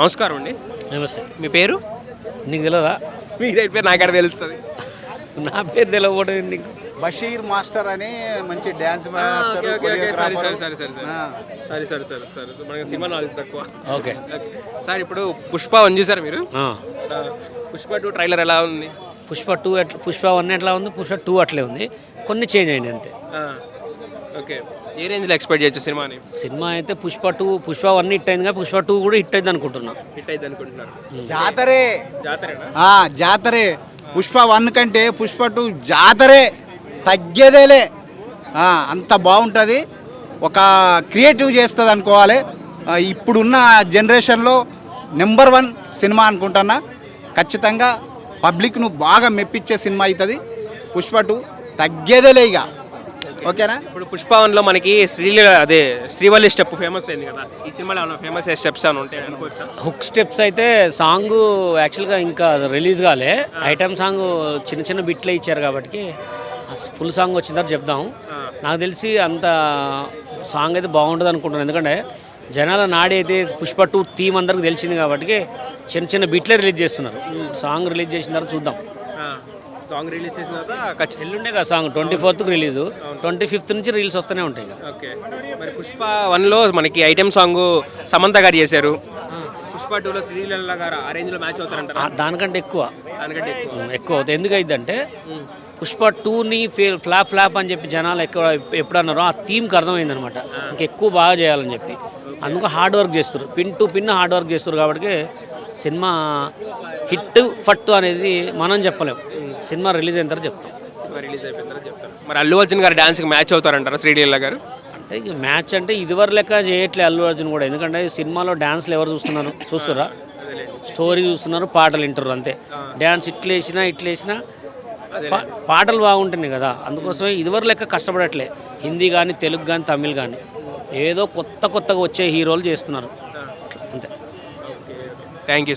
నమస్కారం అండి. నమస్తే. మీ పేరు? నీకు తెలియదా? మీ పేరు నాకెక్కడ తెలుస్తుంది? నా పేరు తెలియకూడదు నీకు. బషీర్ మాస్టర్ అని మంచి డ్యాన్స్ మాస్టర్. మనకి సినిమా నాలెడ్జ్ తక్కువ. ఓకే సార్, ఇప్పుడు పుష్ప 1 చూసారు మీరు? పుష్ప 2 ట్రైలర్ ఎలా ఉంది? పుష్ప 2 పుష్ప 1 ఎట్లా ఉంది, పుష్ప 2 అట్లే ఉంది, కొన్ని చేంజ్ అయింది అంతే. ఓకే, ఏ రేంజ్లో ఎక్స్పెక్ట్ చేయొచ్చు సినిమాని? సినిమా అయితే పుష్ప 1 హిట్ అయింది, కానీ పుష్ప 2 కూడా హిట్ అయింది అనుకుంటున్నా. హిట్ అయింది అనుకుంటున్నారు? జాతరే జాతరేనా? జాతరే. పుష్ప 1 కంటే పుష్ప 2 జాతరే, తగ్గేదేలే. అంత బాగుంటుంది, ఒక క్రియేటివ్ చేస్తుంది అనుకోవాలి. ఇప్పుడున్న జనరేషన్లో నెంబర్ 1 సినిమా అనుకుంటున్నా. ఖచ్చితంగా పబ్లిక్ను బాగా మెప్పించే సినిమా అవుతుంది పుష్ప 2, తగ్గేదేలే ఇక. ఓకేనా? ఇప్పుడు పుష్ప 1లో మనకి శ్రీవల్లి స్టెప్ ఫేమస్ అయింది కదా, ఈ సినిమాలో ఏమైనా ఫేమస్ అయ్యే స్టెప్స్ అని ఉంటాయి అనుకోవచ్చా? హుక్ స్టెప్స్ అయితే సాంగ్ యాక్చువల్గా ఇంకా రిలీజ్ కాలే, ఐటమ్ సాంగ్ చిన్న చిన్న బిట్లే ఇచ్చారు కాబట్టి ఫుల్ సాంగ్ వచ్చిన తర్వాత చెప్దాం. నాకు తెలిసి అంత సాంగ్ అయితే బాగుంటుంది అనుకుంటున్నాను, ఎందుకంటే జనాల నాడి అయితే పుష్ప 2 థీమ్ అందరికి తెలిసింది కాబట్టి చిన్న చిన్న బిట్లే రిలీజ్ చేస్తున్నారు. సాంగ్ రిలీజ్ చేసిన తర్వాత చూద్దాం. సాంగ్ రిలీజ్ చేసిన తర్వాత ఎల్లుండే కదా సాంగ్, 24th రిలీజ్, 25th నుంచి రీల్స్ వస్తూనే ఉంటాయి. ఓకే, మరి పుష్ప 1లో మనకి ఐటెం సాంగ్ సమంత గారు చేశారు, పుష్ప 2లో శ్రీలీల గారు ఆ రేంజ్లో మ్యాచ్ అవుతారంటారా? దానికంటే ఎక్కువ ఎక్కువ అవుతుంది. ఎందుకు అయిందంటే పుష్ప 2ని ఫ్లాప్ అని చెప్పి జనాలు ఎప్పుడు అన్నారో ఆ థీమ్కి అర్థమైంది అనమాట, ఇంకెక్కువ బాగా చేయాలని చెప్పి. అందుకు హార్డ్ వర్క్ చేస్తారు, pin to pin hard work చేస్తారు. కాబట్టి సినిమా హిట్ ఫట్టు అనేది మనం చెప్పలేము, సినిమా రిలీజ్ అయిన తర్వాత చెప్తాం. సినిమా రిలీజ్ అయిపోయిన తర్వాత చెప్తారు. మరి అల్లు అర్జున్ గారు డాన్స్కి మ్యాచ్ అవుతారంటారా శ్రీలీల గారు? అంటే ఇక మ్యాచ్ అంటే ఇదివరకు లెక్క చేయట్లే అల్లు అర్జున్ కూడా, ఎందుకంటే సినిమాలో డ్యాన్స్లు ఎవరు చూస్తురా? స్టోరీ చూస్తున్నారు, పాటలు వింటారు అంతే. డ్యాన్స్ ఇట్లేసినా పాటలు బాగుంటున్నాయి కదా, అందుకోసమే ఇదివరకు లెక్క కష్టపడట్లే. హిందీ కానీ, తెలుగు కానీ, తమిళ్ కానీ ఏదో కొత్తగా వచ్చే హీరోలు చేస్తున్నారు అంతే. Thank you.